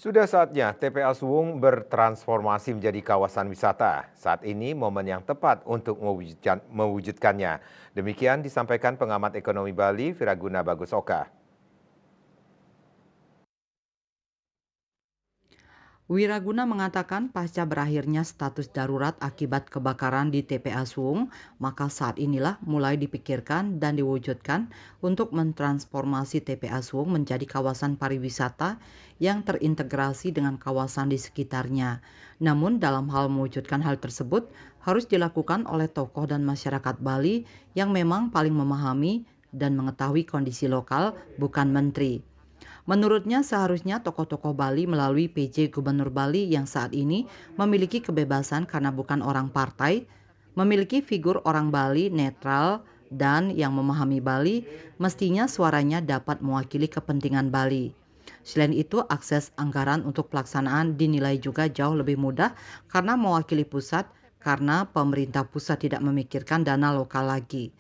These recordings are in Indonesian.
Sudah saatnya TPA Suwung bertransformasi menjadi kawasan wisata. Saat ini momen yang tepat untuk mewujudkannya. Demikian disampaikan pengamat ekonomi Bali, Viraguna Bagus Oka. Wiraguna mengatakan pasca berakhirnya status darurat akibat kebakaran di TPA Suwung, maka saat inilah mulai dipikirkan dan diwujudkan untuk mentransformasi TPA Suwung menjadi kawasan pariwisata yang terintegrasi dengan kawasan di sekitarnya. Namun dalam hal mewujudkan hal tersebut harus dilakukan oleh tokoh dan masyarakat Bali yang memang paling memahami dan mengetahui kondisi lokal, bukan menteri. Menurutnya seharusnya tokoh-tokoh Bali melalui PJ Gubernur Bali yang saat ini memiliki kebebasan karena bukan orang partai, memiliki figur orang Bali netral dan yang memahami Bali, mestinya suaranya dapat mewakili kepentingan Bali. Selain itu, akses anggaran untuk pelaksanaan dinilai juga jauh lebih mudah karena mewakili pusat, karena pemerintah pusat tidak memikirkan dana lokal lagi.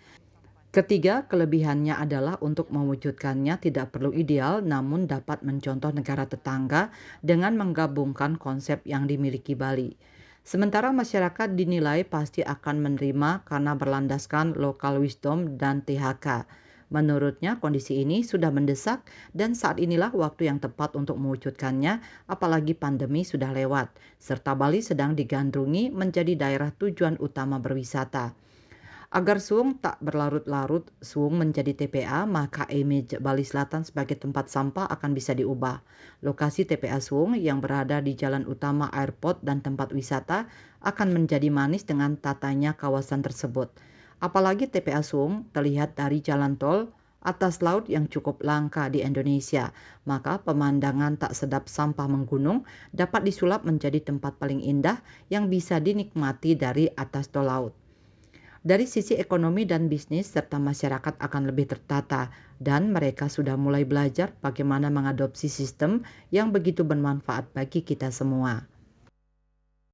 Ketiga, kelebihannya adalah untuk mewujudkannya tidak perlu ideal namun dapat mencontoh negara tetangga dengan menggabungkan konsep yang dimiliki Bali. Sementara masyarakat dinilai pasti akan menerima karena berlandaskan local wisdom dan THK. Menurutnya kondisi ini sudah mendesak dan saat inilah waktu yang tepat untuk mewujudkannya, apalagi pandemi sudah lewat, serta Bali sedang digandrungi menjadi daerah tujuan utama berwisata. Agar Suwung tak berlarut-larut, Suwung menjadi TPA, maka image Bali Selatan sebagai tempat sampah akan bisa diubah. Lokasi TPA Suwung yang berada di jalan utama airport dan tempat wisata akan menjadi manis dengan tatanya kawasan tersebut. Apalagi TPA Suwung terlihat dari jalan tol atas laut yang cukup langka di Indonesia, maka pemandangan tak sedap sampah menggunung dapat disulap menjadi tempat paling indah yang bisa dinikmati dari atas tol laut. Dari sisi ekonomi dan bisnis serta masyarakat akan lebih tertata dan mereka sudah mulai belajar bagaimana mengadopsi sistem yang begitu bermanfaat bagi kita semua.